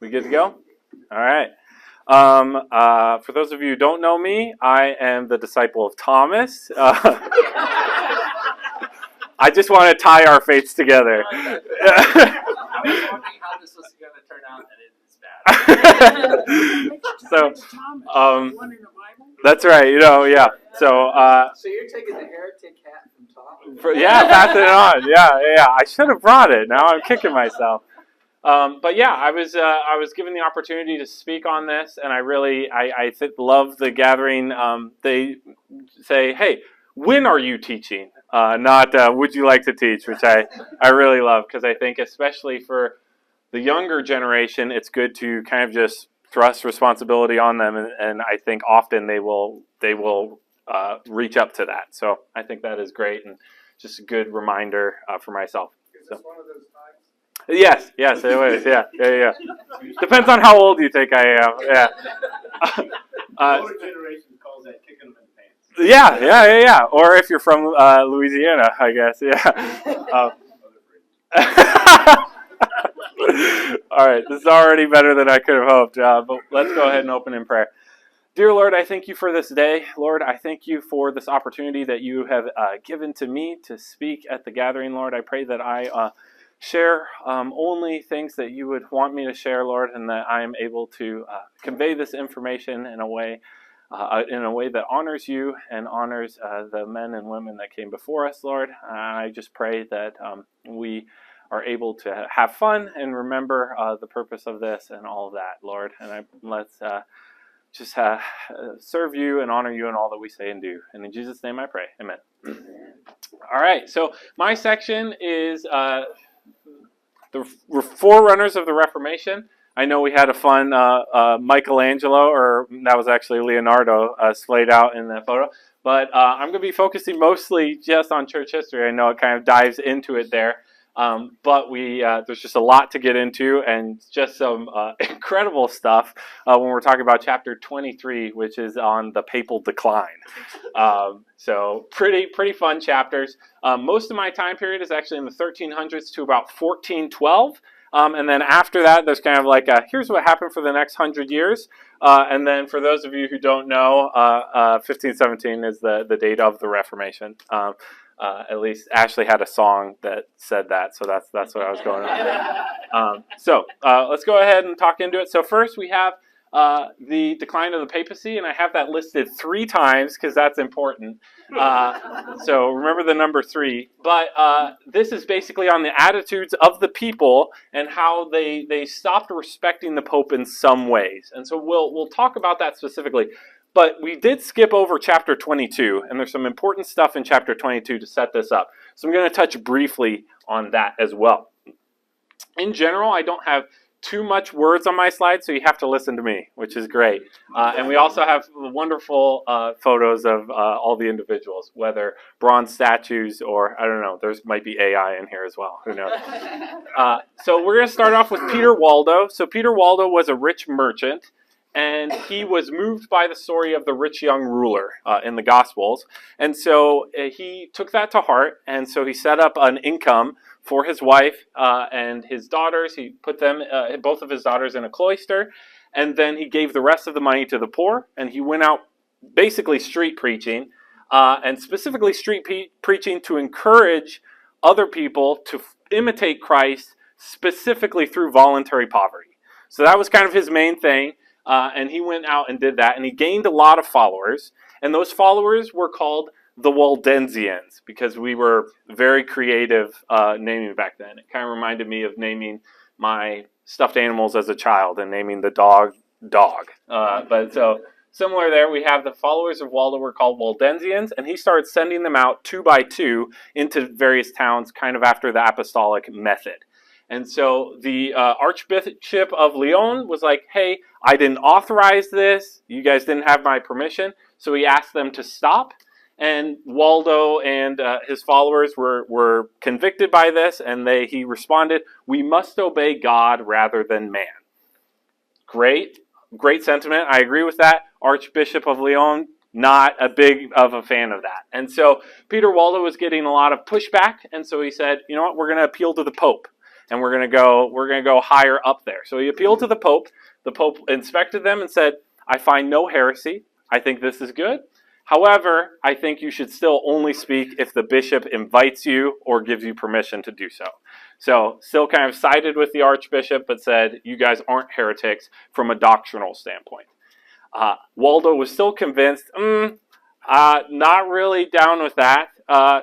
We good to go? All right. For those of you who don't know me, I am the disciple of Thomas. I just want to tie our fates together. I was wondering how this was going to turn out, and it's bad. So, that's right. Yeah. So you're taking the heretic hat from Tom? passing it on. Yeah. I should have brought it. Now I'm kicking myself. But yeah, I was given the opportunity to speak on this, and I really love the gathering. They say, "Hey, when are you teaching?" Not "Would you like to teach?" Which I really love, because I think especially for the younger generation, it's good to kind of just thrust responsibility on them, and I think often they will reach up to that. So I think that is great, and just a good reminder for myself. Is this one of those times? Yes, it is. Yeah. Depends on how old you think I am. Yeah. Older generation calls that kicking them in the pants. Yeah. Or if you're from Louisiana, I guess. Yeah. All right. This is already better than I could have hoped. But let's go ahead and open in prayer. Dear Lord, I thank you for this day. Lord, I thank you for this opportunity that you have given to me to speak at the gathering. Lord, I pray that I share only things that you would want me to share, Lord, and that I am able to convey this information in a way that honors you and honors the men and women that came before us, Lord. I just pray that we are able to have fun and remember the purpose of this and all of that, Lord. And let's just serve you and honor you in all that we say and do. And in Jesus' name I pray. Amen. All right, so my section is the forerunners of the Reformation. I know we had a fun Michelangelo, or that was actually Leonardo, splayed out in that photo. But I'm going to be focusing mostly just on church history. I know it kind of dives into it there. But there's just a lot to get into, and just some incredible stuff when we're talking about chapter 23, which is on the papal decline. So pretty fun chapters. Most of my time period is actually in the 1300s to about 1412. And then after that, there's kind of like here's what happened for the next 100 years. And then for those of you who don't know, 1517 is the date of the Reformation. At least Ashley had a song that said that, so that's what I was going on. So let's go ahead and talk into it. So first we have the decline of the papacy, and I have that listed 3 times because that's important. So remember the number 3. But this is basically on the attitudes of the people and how they stopped respecting the Pope in some ways. And so we'll talk about that specifically. But we did skip over chapter 22, and there's some important stuff in chapter 22 to set this up. So I'm going to touch briefly on that as well. In general, I don't have too much words on my slide, so you have to listen to me, which is great. And we also have wonderful photos of all the individuals, whether bronze statues or, I don't know, there might be AI in here as well. Who knows? So we're going to start off with Peter Waldo. So Peter Waldo was a rich merchant, and he was moved by the story of the rich young ruler in the Gospels. And so he took that to heart, and so he set up an income for his wife and his daughters. He put them, both of his daughters, in a cloister, and then he gave the rest of the money to the poor, and he went out basically street preaching, and specifically street preaching to encourage other people to imitate Christ, specifically through voluntary poverty. So that was kind of his main thing. And he went out and did that, and he gained a lot of followers, and those followers were called the Waldensians, because we were very creative naming back then. It kind of reminded me of naming my stuffed animals as a child and naming the dog. But so similar there, we have the followers of Waldo were called Waldensians, and he started sending them out 2 by 2 into various towns, kind of after the apostolic method. And so the Archbishop of Lyon was like, hey, I didn't authorize this. You guys didn't have my permission. So he asked them to stop. And Waldo and his followers were convicted by this. And he responded, we must obey God rather than man. Great sentiment. I agree with that. Archbishop of Lyon, not a big of a fan of that. And so Peter Waldo was getting a lot of pushback. And so he said, you know what, we're going to appeal to the Pope. and we're going to go higher up there. So he appealed to the Pope. The Pope inspected them and said, I find no heresy. I think this is good. However, I think you should still only speak if the bishop invites you or gives you permission to do so. So still kind of sided with the archbishop, but said, you guys aren't heretics from a doctrinal standpoint. Waldo was still convinced, not really down with that.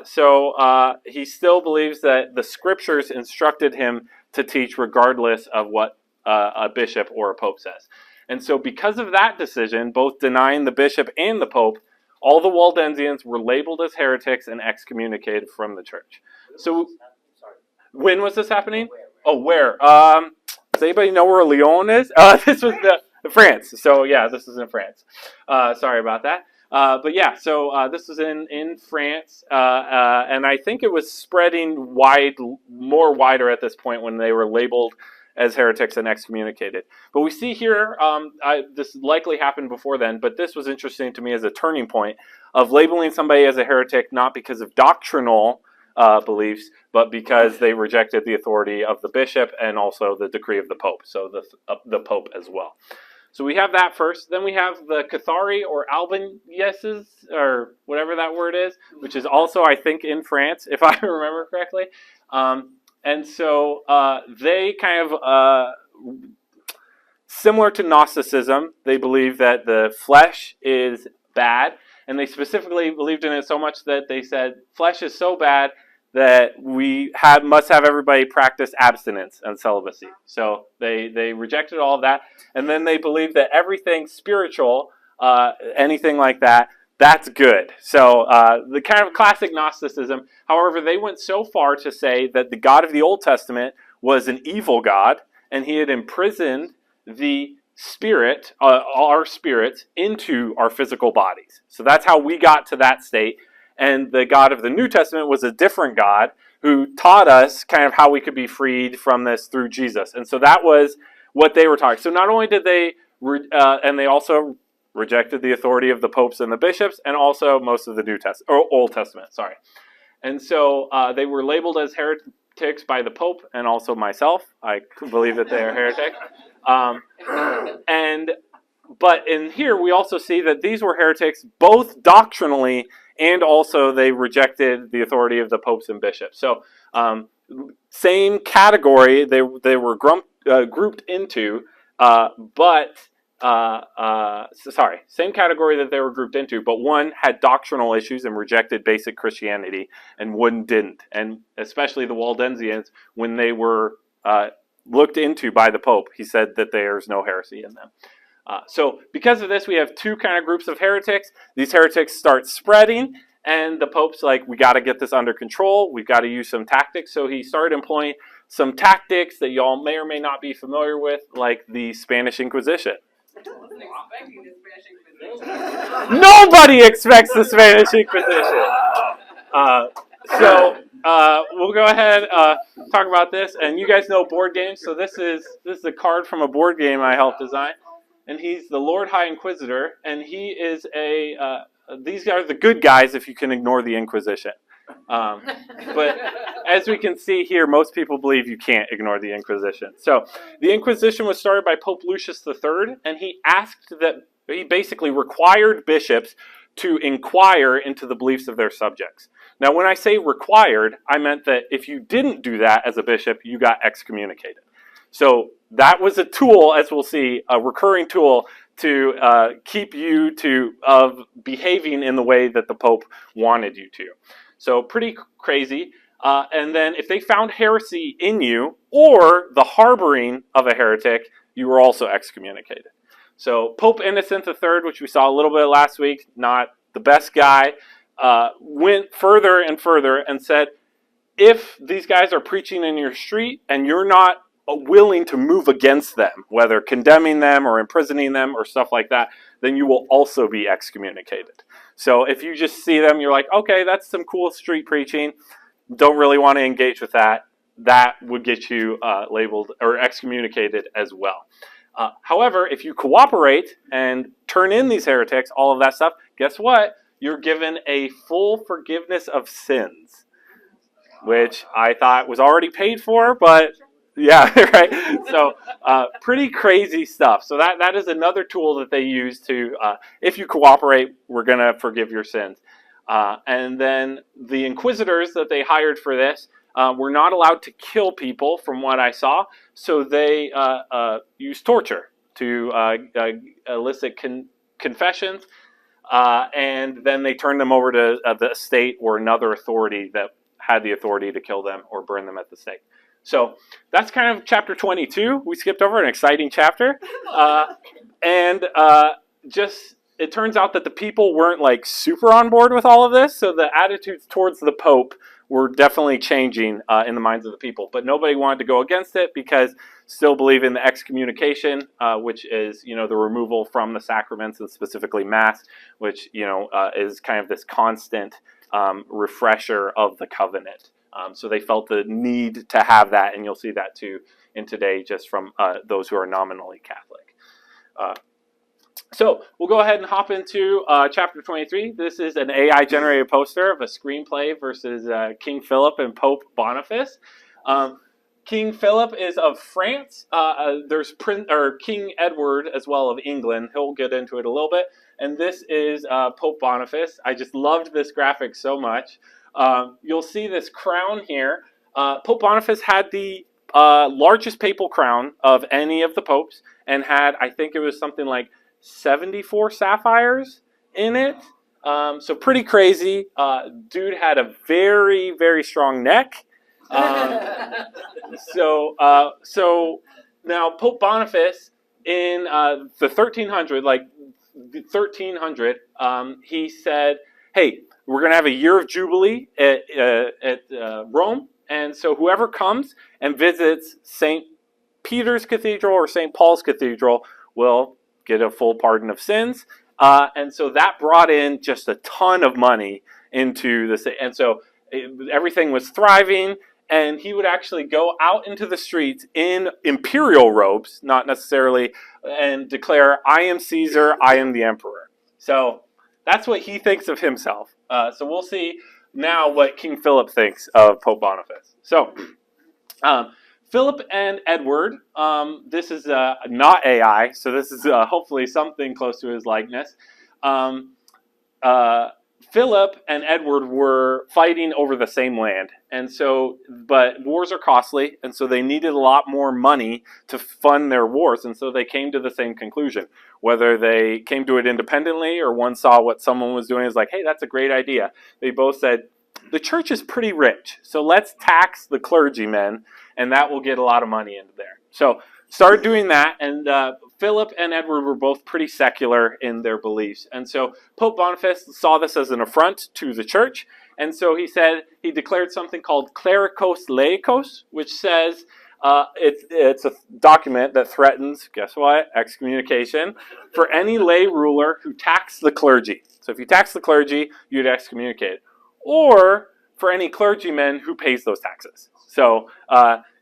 So he still believes that the scriptures instructed him to teach regardless of what a bishop or a pope says. And so because of that decision, both denying the bishop and the pope, all the Waldensians were labeled as heretics and excommunicated from the church. So when was this happening? Oh, where? Does anybody know where Lyon is? This was France. So yeah, this is in France. Sorry about that. But yeah, so this was in France, and I think it was spreading more wider at this point when they were labeled as heretics and excommunicated. But we see here, this likely happened before then, but this was interesting to me as a turning point of labeling somebody as a heretic not because of doctrinal beliefs, but because they rejected the authority of the bishop and also the decree of the pope, so the pope as well. So we have that first. Then we have the Cathari or Albigenses, or whatever that word is, which is also, I think, in France, if I remember correctly. And so they kind of, similar to Gnosticism, they believe that the flesh is bad. And they specifically believed in it so much that they said, flesh is so bad that we must have everybody practice abstinence and celibacy. So they rejected all of that. And then they believed that everything spiritual, anything like that, that's good. So the kind of classic Gnosticism. However, they went so far to say that the God of the Old Testament was an evil God, and he had imprisoned the spirit, our spirits, into our physical bodies. So that's how we got to that state. And the God of the New Testament was a different God who taught us kind of how we could be freed from this through Jesus. And so that was what they were talking. So not only did they, and they also rejected the authority of the popes and the bishops, and also most of the New Testament, or Old Testament, sorry. And so they were labeled as heretics by the Pope and also myself. I believe that they are heretics. But in here we also see that these were heretics both doctrinally and also they rejected the authority of the popes and bishops. So same category they were grouped into, same category that they were grouped into, but one had doctrinal issues and rejected basic Christianity, and one didn't. And especially the Waldensians, when they were looked into by the Pope, he said that there's no heresy in them. So because of this, we have two kind of groups of heretics. These heretics start spreading, and the Pope's like, we got to get this under control. We've got to use some tactics. So he started employing some tactics that y'all may or may not be familiar with, like the Spanish Inquisition. Nobody expects the Spanish Inquisition. So we'll go ahead talk about this. And you guys know board games, so this is a card from a board game I helped design. And he's the Lord High Inquisitor, and he is these are the good guys if you can ignore the Inquisition. But as we can see here, most people believe you can't ignore the Inquisition. So the Inquisition was started by Pope Lucius III, and he basically required bishops to inquire into the beliefs of their subjects. Now, when I say required, I meant that if you didn't do that as a bishop, you got excommunicated. So that was a tool, as we'll see, a recurring tool to keep you of behaving in the way that the Pope wanted you to. So pretty crazy. And then if they found heresy in you or the harboring of a heretic, you were also excommunicated. So Pope Innocent III, which we saw a little bit last week, not the best guy, went further and further and said, if these guys are preaching in your street and you're not willing to move against them, whether condemning them or imprisoning them or stuff like that, then you will also be excommunicated. So if you just see them, you're like, okay, that's some cool street preaching, don't really want to engage with that, that would get you labeled or excommunicated as well. However, if you cooperate and turn in these heretics, all of that stuff, guess what? You're given a full forgiveness of sins, which I thought was already paid for, but Yeah, right. So pretty crazy stuff. So that is another tool that they use to, if you cooperate, we're going to forgive your sins. And then the inquisitors that they hired for this were not allowed to kill people, from what I saw. So they used torture to elicit confessions. And then they turned them over to the state or another authority that had the authority to kill them or burn them at the stake. So that's kind of chapter 22. We skipped over an exciting chapter. And just, it turns out that the people weren't like super on board with all of this. So the attitudes towards the Pope were definitely changing in the minds of the people. But nobody wanted to go against it because still believe in the excommunication, which is, the removal from the sacraments and specifically Mass, which, is kind of this constant refresher of the covenant. So they felt the need to have that, and you'll see that too in today just from those who are nominally Catholic. So we'll go ahead and hop into chapter 23. This is an AI-generated poster of a screenplay versus King Philip and Pope Boniface. King Philip is of France. There's King Edward as well of England. He'll get into it a little bit. And this is Pope Boniface. I just loved this graphic so much. You'll see this crown here. Pope Boniface had the largest papal crown of any of the popes and had, I think it was something like 74 sapphires in it. So pretty crazy. Dude had a very, very strong neck. So now Pope Boniface in the 1300, he said, "Hey, we're going to have a year of jubilee at Rome, and so whoever comes and visits St. Peter's Cathedral or St. Paul's Cathedral will get a full pardon of sins." And so that brought in just a ton of money into this, and so everything was thriving. And he would actually go out into the streets in imperial robes, not necessarily, and declare, "I am Caesar, I am the emperor." So that's what he thinks of himself. So we'll see now what King Philip thinks of Pope Boniface. So Philip and Edward, this is not AI, so this is hopefully something close to his likeness. Philip and Edward were fighting over the same land, and so, but wars are costly, and so they needed a lot more money to fund their wars, and so they came to the same conclusion. Whether they came to it independently or one saw what someone was doing is like, "Hey, that's a great idea." They both said, "The church is pretty rich, so let's tax the clergymen, and that will get a lot of money into there." So started doing that, and Philip and Edward were both pretty secular in their beliefs. And so Pope Boniface saw this as an affront to the church, and so he declared something called Clericos Laicos, which says it's a document that threatens, guess what, excommunication for any lay ruler who taxed the clergy. So if you tax the clergy, you'd excommunicate. Or for any clergyman who pays those taxes. So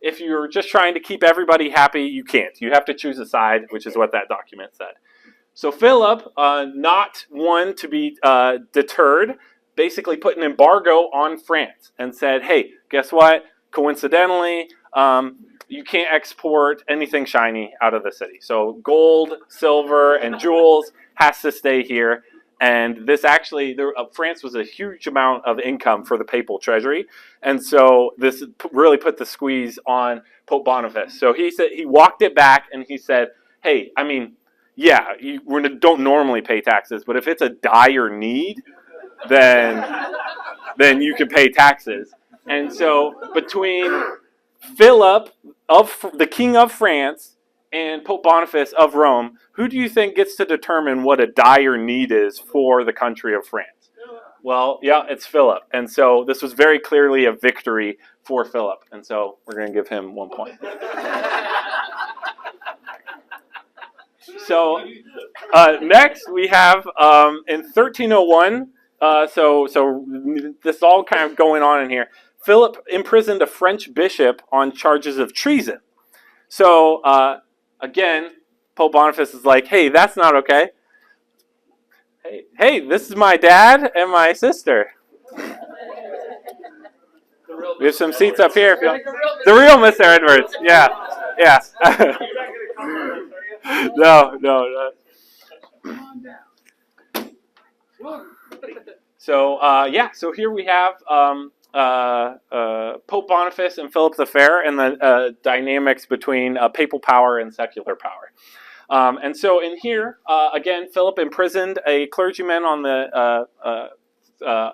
if you're just trying to keep everybody happy, you can't. You have to choose a side, which is what that document said. So Philip, not one to be deterred, basically put an embargo on France and said, "Hey, guess what? Coincidentally, you can't export anything shiny out of the city. So gold, silver, and jewels has to stay here." And this actually, France was a huge amount of income for the papal treasury. And so this really put the squeeze on Pope Boniface. So he said, he walked it back and he said, "Hey, I mean, yeah, we don't normally pay taxes, but if it's a dire need, then you can pay taxes." And so between Philip, the King of France, and Pope Boniface of Rome, who do you think gets to determine what a dire need is for the country of France? Well, yeah, it's Philip. And so this was very clearly a victory for Philip. And so we're going to give him 1 point. So next we have in 1301, so this is all kind of going on in here. Philip imprisoned a French bishop on charges of treason. So again, Pope Boniface is like, "Hey, that's not okay. Hey, this is my dad and my sister. We have some seats up here. If you want. The real Mr. Edwards. Yeah. Yeah. You're not going to come on us, are you? No. So so here we have Pope Boniface and Philip the Fair and the dynamics between papal power and secular power. And so in here, again, Philip imprisoned a clergyman on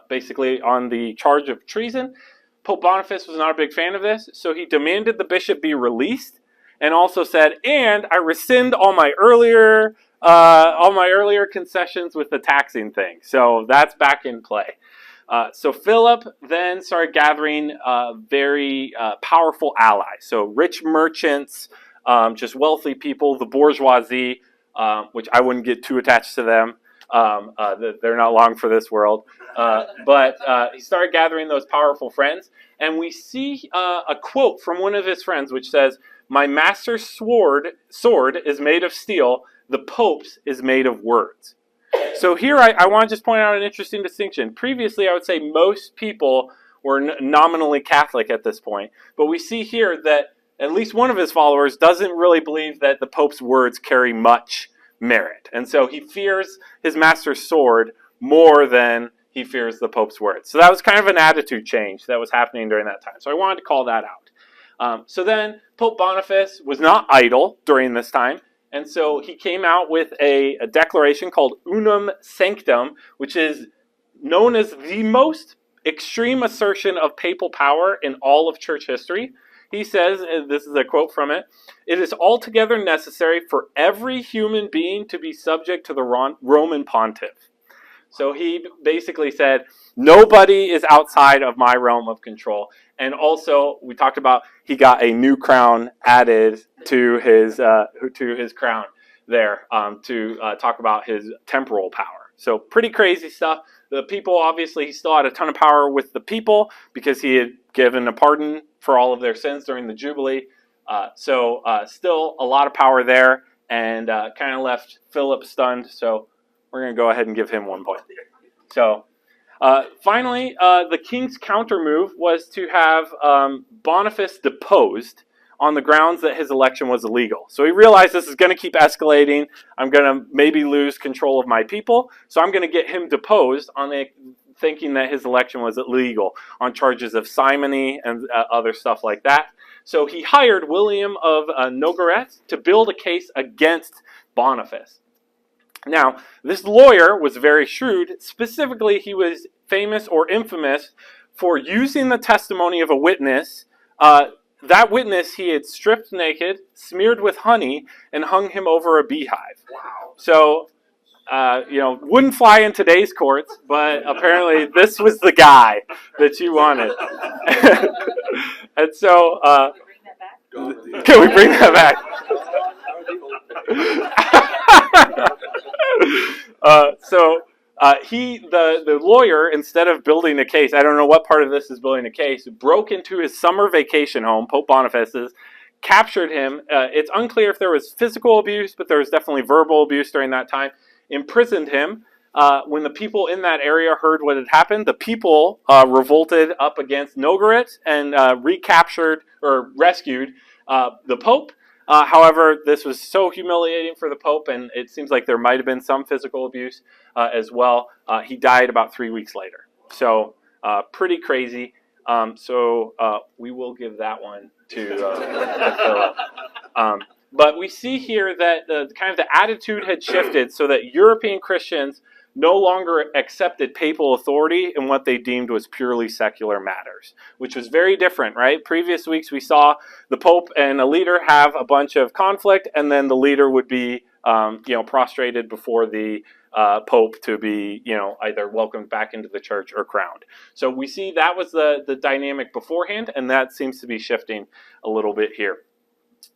basically on the charge of treason. Pope Boniface was not a big fan of this, so he demanded the bishop be released, and also said, "And I rescind all my earlier concessions with the taxing thing." So that's back in play. So Philip then started gathering very powerful allies. So rich merchants, just wealthy people, the bourgeoisie, which I wouldn't get too attached to them. They're not long for this world. But he started gathering those powerful friends. And we see a quote from one of his friends, which says, "My master's sword is made of steel. The Pope's is made of words." So here I want to just point out an interesting distinction. Previously, I would say most people were nominally Catholic at this point. But we see here that at least one of his followers doesn't really believe that the Pope's words carry much merit. And so he fears his master's sword more than he fears the Pope's words. So that was kind of an attitude change that was happening during that time. So I wanted to call that out. So then Pope Boniface was not idle during this time. And so he came out with a declaration called Unum Sanctum, which is known as the most extreme assertion of papal power in all of church history. He says, and this is a quote from it, "It is altogether necessary for every human being to be subject to the Roman pontiff." So he basically said, nobody is outside of my realm of control. And also, we talked about he got a new crown added to his crown there to talk about his temporal power. So pretty crazy stuff. The people, obviously, he still had a ton of power with the people because he had given a pardon for all of their sins during the Jubilee. So still a lot of power there, and kind of left Philip stunned. So we're going to go ahead and give him 1 point. So finally, the king's counter move was to have Boniface deposed on the grounds that his election was illegal. So he realized this is going to keep escalating. I'm going to maybe lose control of my people. So I'm going to get him deposed on thinking that his election was illegal on charges of simony and other stuff like that. So he hired William of Nogaret to build a case against Boniface. Now, this lawyer was very shrewd. Specifically, he was famous or infamous for using the testimony of a witness. That witness he had stripped naked, smeared with honey, and hung him over a beehive. Wow. So, wouldn't fly in today's courts, but apparently this was the guy that you wanted. And so, can we bring that back? The lawyer, instead of building a case, I don't know what part of this is building a case, broke into his summer vacation home, Pope Boniface's, captured him. It's unclear if there was physical abuse, but there was definitely verbal abuse during that time. Imprisoned him. When the people in that area heard what had happened, the people revolted up against Nogaret and recaptured or rescued the Pope. However, this was so humiliating for the Pope, and it seems like there might have been some physical abuse as well. He died about 3 weeks later. So pretty crazy. So we will give that one to Philip. But we see here that the attitude had shifted so that European Christians no longer accepted papal authority in what they deemed was purely secular matters, which was very different, right? Previous weeks we saw the Pope and a leader have a bunch of conflict, and then the leader would be prostrated before the Pope to be either welcomed back into the church or crowned. So we see that was the dynamic beforehand, and that seems to be shifting a little bit here.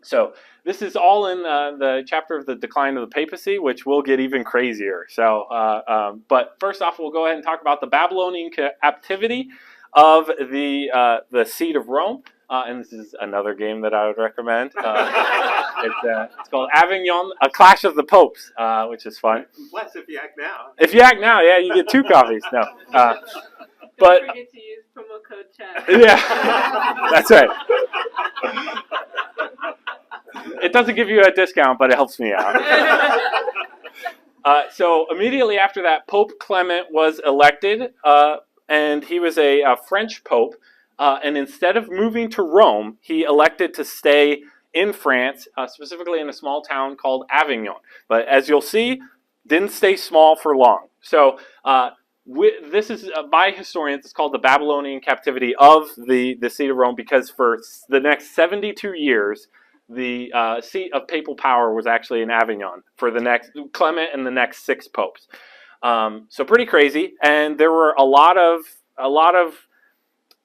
So this is all in the chapter of the decline of the papacy, which will get even crazier. So, but first off, we'll go ahead and talk about the Babylonian captivity of the seat of Rome. And this is another game that I would recommend. It's called Avignon, A Clash of the Popes, which is fun. Plus, if you act now. If you act now, yeah, you get 2 copies. No, Don't forget to use promo code chat. Yeah, that's right. it doesn't give you a discount, but it helps me out. So immediately after that, Pope Clement was elected, and he was a French pope. And instead of moving to Rome, he elected to stay in France, specifically in a small town called Avignon. But as you'll see, didn't stay small for long. So this is, by historians, it's called the Babylonian captivity of the seat of Rome, because for the next 72 years, the seat of papal power was actually in Avignon for the next Clement and the next 6 popes. So pretty crazy, and there were a lot of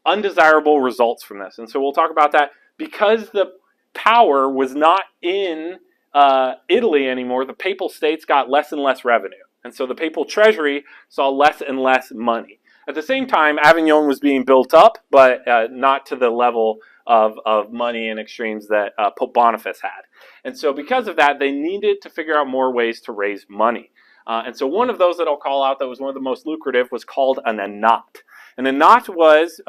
undesirable results from this, and so we'll talk about that. Because the power was not in Italy anymore, the papal states got less and less revenue, and so the papal treasury saw less and less money. At the same time, Avignon was being built up, but not to the level of money and extremes that Pope Boniface had. And so because of that, they needed to figure out more ways to raise money. And so one of those that I'll call out that was one of the most lucrative was called an annat. An annat was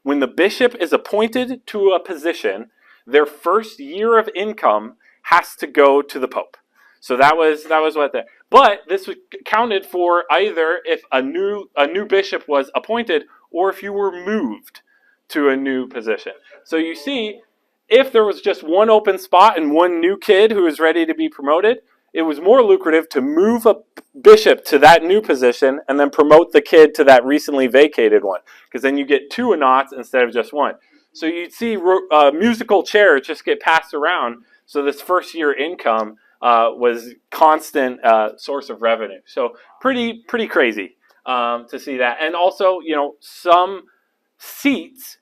when the bishop is appointed to a position, their first year of income has to go to the pope. So that was what that. But this was counted for either if a new bishop was appointed or if you were moved to a new position. So you see, if there was just one open spot and one new kid who was ready to be promoted, it was more lucrative to move a bishop to that new position and then promote the kid to that recently vacated one, because then you get 2 annats instead of just 1. So you'd see musical chairs just get passed around. So this first year income was constant source of revenue. So pretty crazy to see that. And also, some seats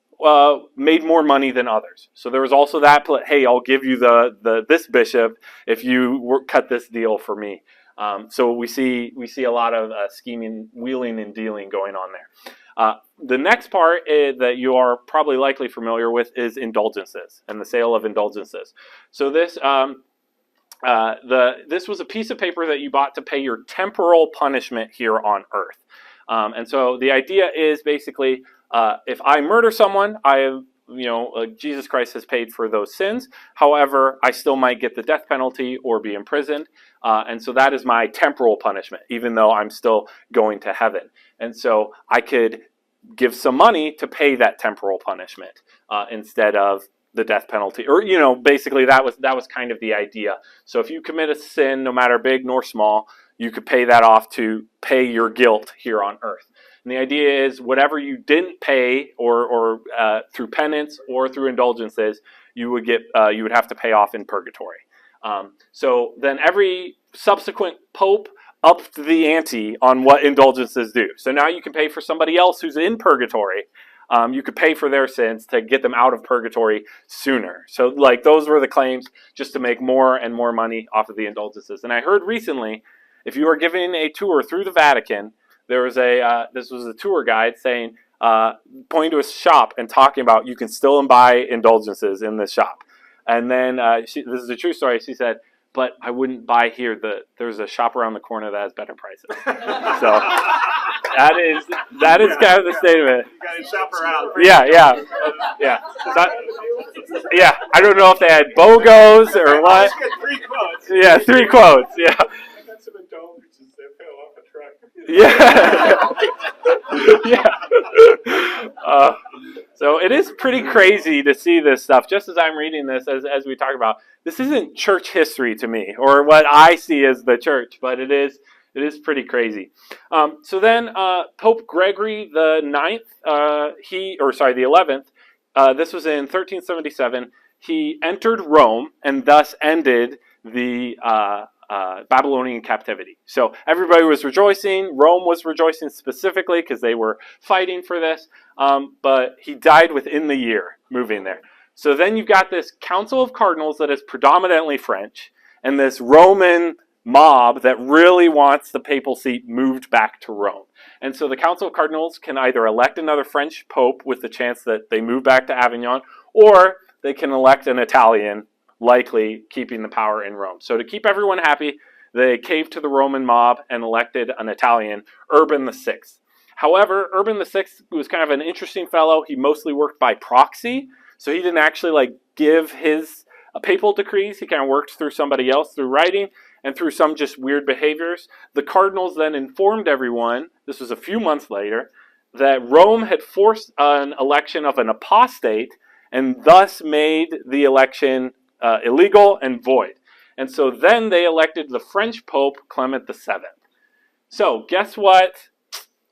made more money than others. So there was also that. Hey, I'll give you this bishop if you cut this deal for me. So we see a lot of scheming, wheeling and dealing going on there. The next part that you are probably likely familiar with is indulgences and the sale of indulgences. So this this was a piece of paper that you bought to pay your temporal punishment here on earth. And so the idea is basically, if I murder someone, Jesus Christ has paid for those sins. However, I still might get the death penalty or be imprisoned. And so that is my temporal punishment, even though I'm still going to heaven. And so I could give some money to pay that temporal punishment instead of the death penalty. Or, basically that was kind of the idea. So if you commit a sin, no matter big nor small, you could pay that off to pay your guilt here on earth. And the idea is whatever you didn't pay or through penance or through indulgences, you would have to pay off in purgatory. So then every subsequent pope upped the ante on what indulgences do. So now you can pay for somebody else who's in purgatory. You could pay for their sins to get them out of purgatory sooner. So those were the claims, just to make more and more money off of the indulgences. And I heard recently, if you are giving a tour through the Vatican, there was this was a tour guide saying, pointing to a shop and talking about you can still buy indulgences in this shop. And then this is a true story. She said, "But I wouldn't buy here. There's a shop around the corner that has better prices." So that is kind of the state of it. You got to shop around. Yeah. Yeah. I don't know if they had BOGOs or what. 3 quotes. Yeah, 3 quotes. Yeah. Yeah. Yeah. So it is pretty crazy to see this stuff. Just as I'm reading this, as we talk about, this isn't church history to me, or what I see as the church, but it is pretty crazy. So then Pope Gregory the 11th, this was in 1377, he entered Rome and thus ended the Babylonian captivity. So everybody was rejoicing. Rome was rejoicing specifically because they were fighting for this. But he died within the year moving there. So then you've got this council of cardinals that is predominantly French, and this Roman mob that really wants the papal seat moved back to Rome. And so the council of cardinals can either elect another French pope with the chance that they move back to Avignon, or they can elect an Italian, likely keeping the power in Rome. So to keep everyone happy, they caved to the Roman mob and elected an Italian, Urban VI. However, Urban VI was kind of an interesting fellow. He mostly worked by proxy, so he didn't actually give his papal decrees. He kind of worked through somebody else through writing and through some just weird behaviors. The cardinals then informed everyone, this was a few months later, that Rome had forced an election of an apostate and thus made the election illegal and void. And so then they elected the French Pope Clement VII. So guess what?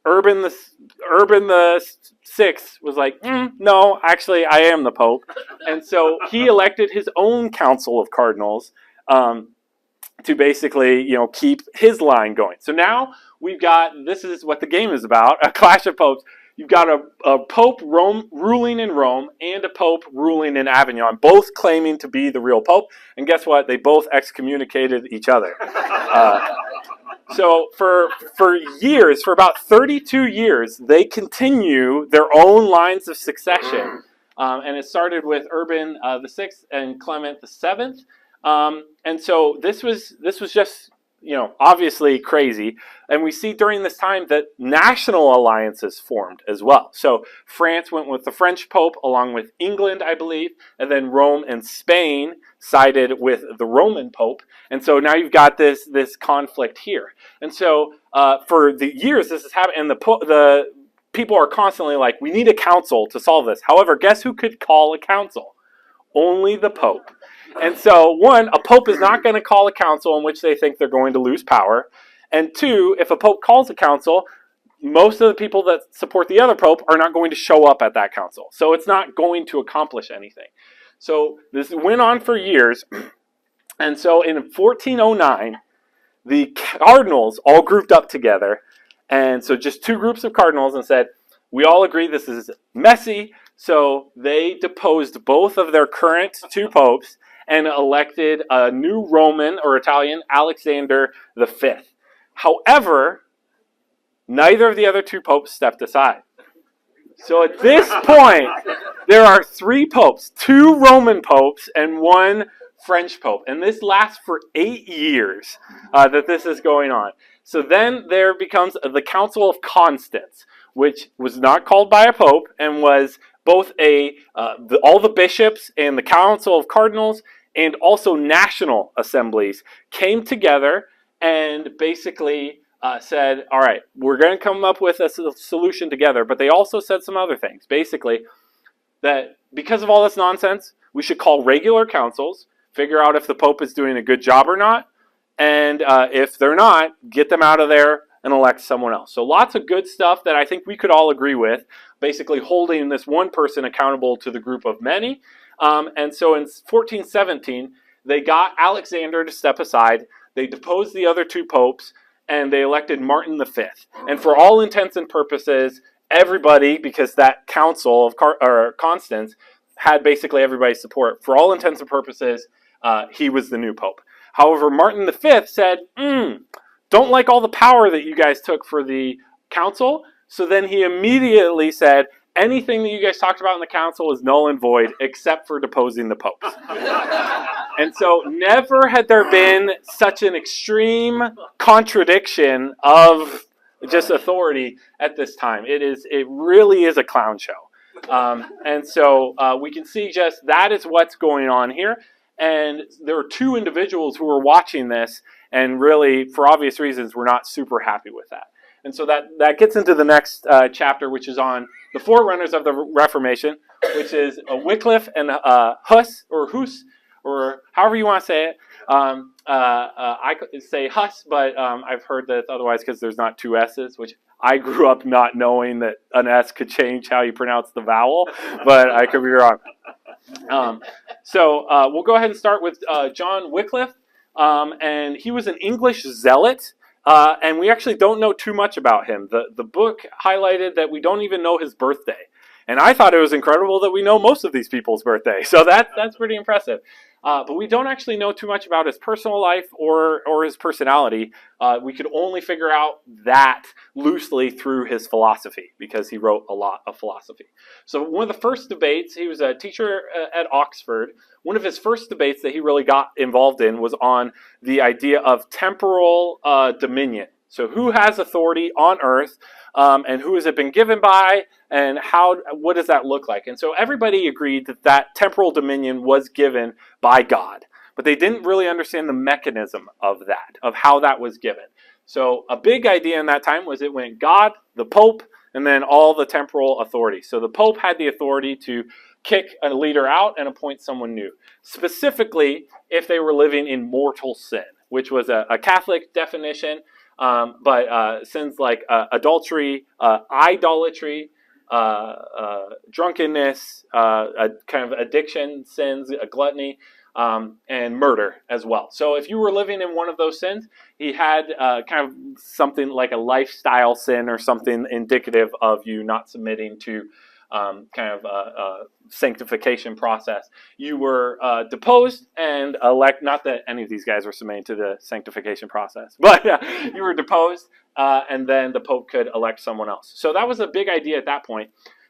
Urban the Sixth was like, no, actually, I am the Pope, and so he elected his own council of cardinals to basically, keep his line going. So now we've got, this is what the game is about, a clash of popes. You've got a Pope ruling in Rome and a Pope ruling in Avignon, both claiming to be the real Pope. And guess what? They both excommunicated each other. So for years, for about 32 years, they continue their own lines of succession. And it started with Urban the Sixth and Clement the Seventh. And so this was just, obviously crazy. And we see during this time that national alliances formed as well. So France went with the French Pope along with England, I believe, and then Rome and Spain sided with the Roman Pope. And so now you've got this conflict here. And so for the years this has happened, and the people are constantly like, we need a council to solve this. However, guess who could call a council? Only the Pope. And so, one, a pope is not going to call a council in which they think they're going to lose power. And two, if a pope calls a council, most of the people that support the other pope are not going to show up at that council. So it's not going to accomplish anything. So this went on for years. And so in 1409, the cardinals all grouped up together. And so just two groups of cardinals and said, we all agree this is messy. So they deposed both of their current two popes and elected a new Roman or Italian, Alexander V. However, neither of the other two popes stepped aside. So at this point, there are three popes, two Roman popes and one French pope. And this lasts for 8 years that this is going on. So then there becomes the Council of Constance, which was not called by a pope and was both all the bishops and the Council of Cardinals and also national assemblies came together and basically said, all right, we're going to come up with a solution together. But they also said some other things. Basically, that because of all this nonsense, we should call regular councils, figure out if the Pope is doing a good job or not, and if they're not, get them out of there and elect someone else. So lots of good stuff that I think we could all agree with, basically holding this one person accountable to the group of many. And so in 1417, they got Alexander to step aside, they deposed the other two popes, and they elected Martin V. And for all intents and purposes, everybody, because that council of Constance had basically everybody's support, for all intents and purposes, he was the new pope. However, Martin V said, don't like all the power that you guys took for the council. So then he immediately said, anything that you guys talked about in the council is null and void except for deposing the popes. And so never had there been such an extreme contradiction of just authority at this time. It really is a clown show. And so we can see just that is what's going on here. And there are two individuals who were watching this and really, for obvious reasons, were not super happy with that. And so that gets into the next chapter, which is on the forerunners of the Reformation, which is Wycliffe and Huss, or however you want to say it. I could say Huss, but I've heard that otherwise because there's not two S's, which I grew up not knowing that an S could change how you pronounce the vowel, but I could be wrong. So we'll go ahead and start with John Wycliffe, and he was an English zealot, and we actually don't know too much about him. The book highlighted that we don't even know his birthday, and I thought it was incredible that we know most of these people's birthday, so that's pretty impressive. But we don't actually know too much about his personal life or his personality. We could only figure out that loosely through his philosophy, because he wrote a lot of philosophy. So one of the first debates, he was a teacher at Oxford. One of his first debates that he really got involved in was on the idea of temporal dominion. So who has authority on earth, and who has it been given by, and what does that look like? And so everybody agreed that that temporal dominion was given by God, but they didn't really understand the mechanism of that, of how that was given. So a big idea in that time was it went God, the Pope, and then all the temporal authority. So the Pope had the authority to kick a leader out and appoint someone new, specifically if they were living in mortal sin, which was a Catholic definition. But sins like adultery, idolatry, drunkenness, a kind of addiction sins, gluttony, and murder as well. So if you were living in one of those sins, he had kind of something like a lifestyle sin or something indicative of you not submitting to kind of a sanctification process. You were deposed and elect. Not that any of these guys were submitting to the sanctification process, but you were deposed, and then the Pope could elect someone else. So that was a big idea at that point.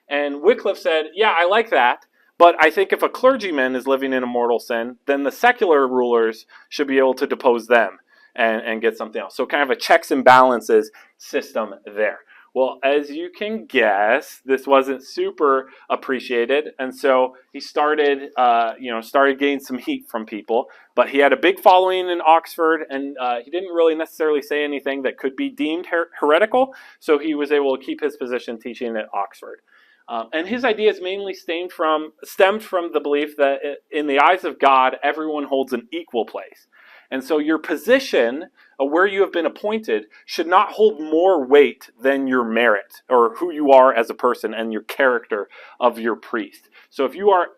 And Wycliffe said, "Yeah, I like that." But I think if a clergyman is living in a mortal sin, then the secular rulers should be able to depose them and get something else. So kind of a checks and balances system there. Well, as you can guess, this wasn't super appreciated, and so he started getting some heat from people. But he had a big following in Oxford, and he didn't really necessarily say anything that could be deemed heretical. So he was able to keep his position teaching at Oxford. And his ideas mainly stemmed from the belief that in the eyes of God, everyone holds an equal place. And so your position, where you have been appointed, should not hold more weight than your merit or who you are as a person and your character of your priest. So if you are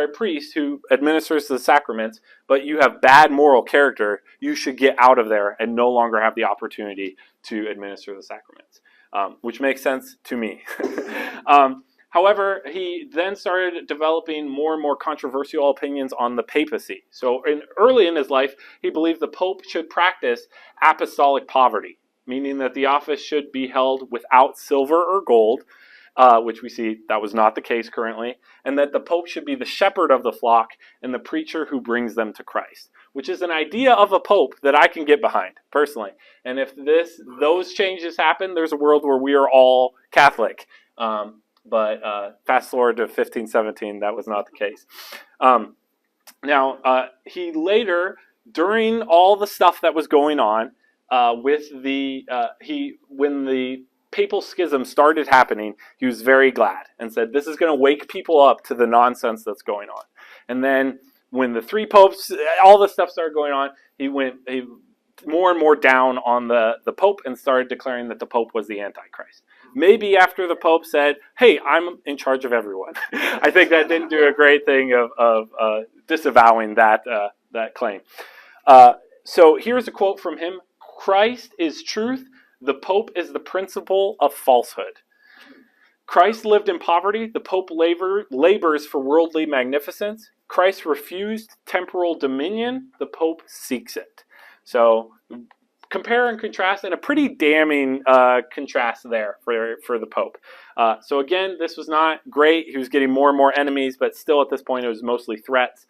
a priest who administers the sacraments, but you have bad moral character, you should get out of there and no longer have the opportunity to administer the sacraments, which makes sense to me. However, he then started developing more and more controversial opinions on the papacy. So early in his life, he believed the Pope should practice apostolic poverty, meaning that the office should be held without silver or gold, which we see that was not the case currently, and that the Pope should be the shepherd of the flock and the preacher who brings them to Christ, which is an idea of a Pope that I can get behind, personally. And if those changes happen, there's a world where we are all Catholic. But fast forward to 1517, that was not the case. Now, he later, during all the stuff that was going on, when the papal schism started happening, he was very glad and said, "This is going to wake people up to the nonsense that's going on." And then when the three popes, all this stuff started going on, he went more and more down on the Pope and started declaring that the Pope was the Antichrist. Maybe after the Pope said, "Hey, I'm in charge of everyone." I think that didn't do a great thing of disavowing that claim. So here's a quote from him: "Christ is truth. The Pope is the principle of falsehood. Christ lived in poverty. The Pope labors for worldly magnificence. Christ refused temporal dominion. The Pope seeks it." So compare and contrast, and a pretty damning contrast there for the Pope. So again, this was not great. He was getting more and more enemies, but still at this point it was mostly threats.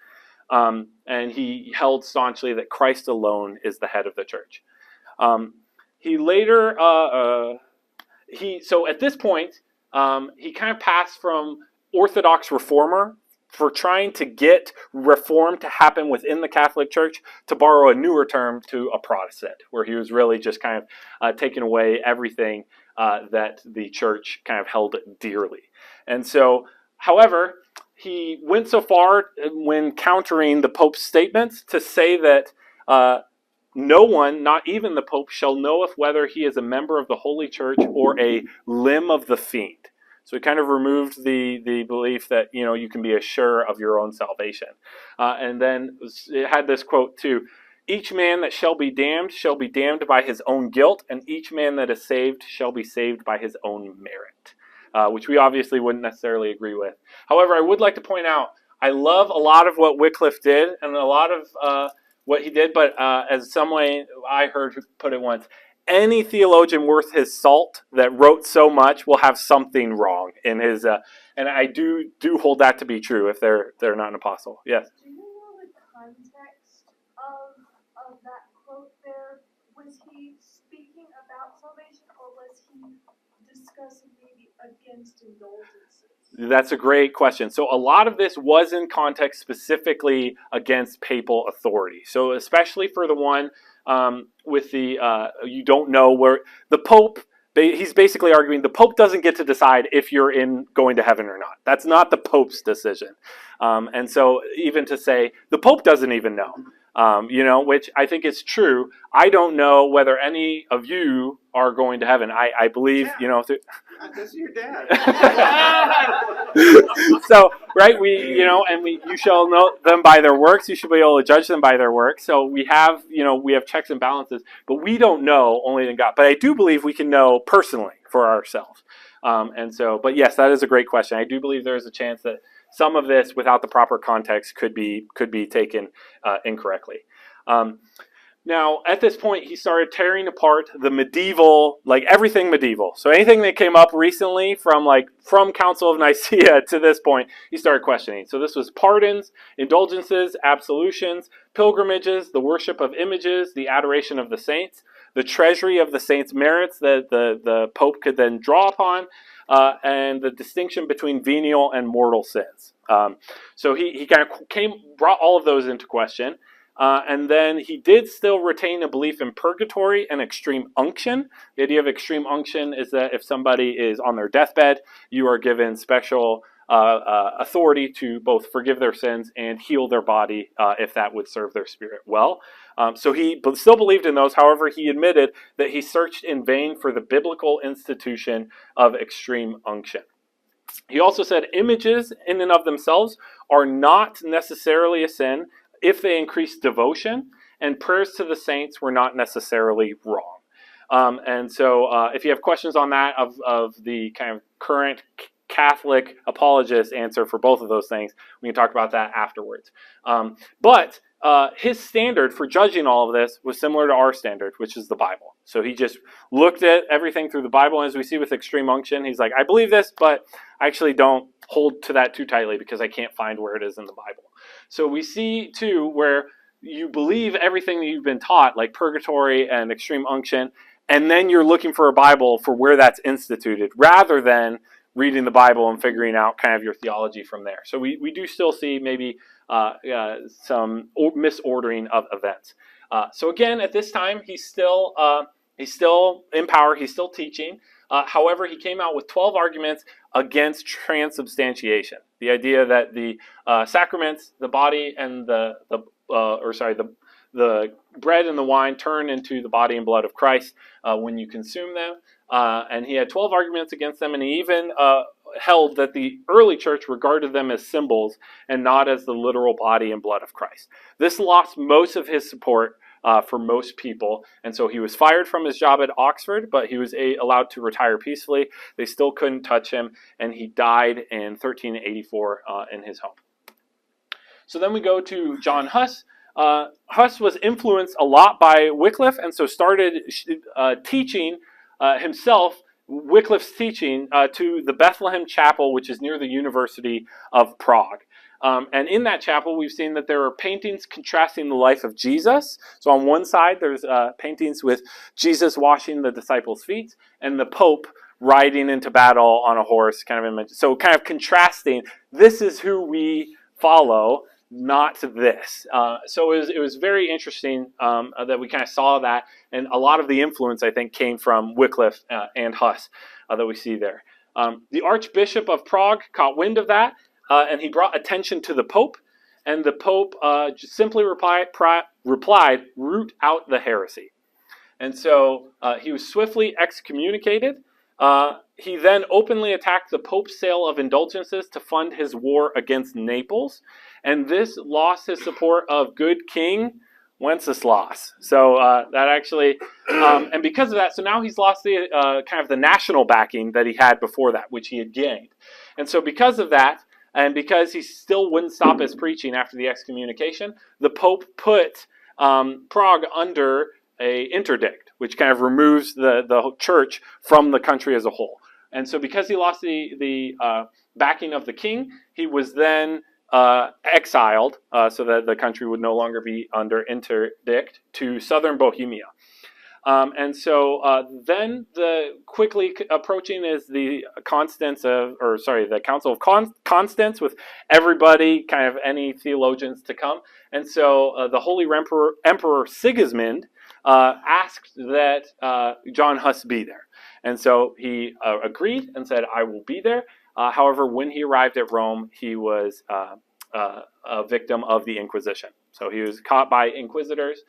And he held staunchly that Christ alone is the head of the church. He later, so at this point, he kind of passed from Orthodox reformer for trying to get reform to happen within the Catholic Church, to borrow a newer term, to a Protestant, where he was really just kind of taking away everything that the church kind of held dearly. And so, however, he went so far when countering the Pope's statements to say that no one, not even the Pope, shall knoweth whether he is a member of the Holy Church or a limb of the fiend. So he kind of removed the belief that, you can be assured of your own salvation. And then it had this quote too: "Each man that shall be damned by his own guilt, and each man that is saved shall be saved by his own merit," which we obviously wouldn't necessarily agree with. However, I would like to point out, I love a lot of what Wycliffe did and a lot of what he did, but as some way I heard put it once, any theologian worth his salt that wrote so much will have something wrong in his, and I do hold that to be true if they're not an apostle. Yes. Do you know the context of that quote there? Was he speaking about salvation, or was he discussing maybe against indulgences? That's a great question. So a lot of this was in context specifically against papal authority. So especially for the one with the, you don't know where, the Pope, he's basically arguing the Pope doesn't get to decide if you're going to heaven or not. That's not the Pope's decision. And so even to say, the Pope doesn't even know. Which I think is true. I don't know whether any of you are going to heaven. I believe, This is your dad. So, right, you shall know them by their works. You should be able to judge them by their works. So we have checks and balances, but we don't know only in God. But I do believe we can know personally for ourselves. But yes, that is a great question. I do believe there is a chance that some of this, without the proper context, could be taken incorrectly. Now, at this point, he started tearing apart the medieval, everything medieval. So anything that came up recently from Council of Nicaea to this point, he started questioning. So this was pardons, indulgences, absolutions, pilgrimages, the worship of images, the adoration of the saints, the treasury of the saints' merits that the Pope could then draw upon, and the distinction between venial and mortal sins. So he kind of brought all of those into question. And then he did still retain a belief in purgatory and extreme unction. The idea of extreme unction is that if somebody is on their deathbed, you are given special authority to both forgive their sins and heal their body if that would serve their spirit well. So he still believed in those. However, he admitted that he searched in vain for the biblical institution of extreme unction. He also said images in and of themselves are not necessarily a sin if they increase devotion, and prayers to the saints were not necessarily wrong. If you have questions on that of the kind of current Catholic apologist answer for both of those things, we can talk about that afterwards. But his standard for judging all of this was similar to our standard, which is the Bible. So he just looked at everything through the Bible. And as we see with extreme unction, he's like, I believe this, but I actually don't hold to that too tightly because I can't find where it is in the Bible. So we see, too, where you believe everything that you've been taught, like purgatory and extreme unction, and then you're looking for a Bible for where that's instituted, rather than reading the Bible and figuring out kind of your theology from there. So we do still see maybe some misordering of events. So again, at this time, he's still in power. He's still teaching. However, he came out with 12 arguments against transubstantiation. The idea that the sacraments, the body and the bread and the wine turn into the body and blood of Christ when you consume them. And he had 12 arguments against them, and he even held that the early church regarded them as symbols and not as the literal body and blood of Christ. This lost most of his support for most people, and so he was fired from his job at Oxford, but he was allowed to retire peacefully. They still couldn't touch him, and he died in 1384 in his home. So then we go to John Huss. Huss was influenced a lot by Wycliffe, and so started teaching himself Wycliffe's teaching to the Bethlehem Chapel, which is near the University of Prague. And in that chapel, we've seen that there are paintings contrasting the life of Jesus. So on one side, there's paintings with Jesus washing the disciples' feet and the Pope riding into battle on a horse, kind of image. So kind of contrasting, this is who we follow, not this. So it was very interesting that we kind of saw that, and a lot of the influence, I think, came from Wycliffe and Huss that we see there. The Archbishop of Prague caught wind of that, and he brought attention to the Pope, and the Pope just simply replied, root out the heresy. And so he was swiftly excommunicated. He then openly attacked the Pope's sale of indulgences to fund his war against Naples, and this lost his support of good King Wenceslas. So that actually, and because of that, so now he's lost the kind of the national backing that he had before that, which he had gained. And so because of that, and because he still wouldn't stop his preaching after the excommunication, the Pope put Prague under a interdict, which kind of removes the church from the country as a whole. And so because he lost the backing of the king, he was then exiled so that the country would no longer be under interdict to southern Bohemia. And so then quickly approaching is the the Council of Constance, with everybody, kind of any theologians to come. And so the Holy Emperor Sigismund asked that John Huss be there. And so he agreed and said, I will be there. However, when he arrived at Rome, he was a victim of the Inquisition. So he was caught by inquisitors.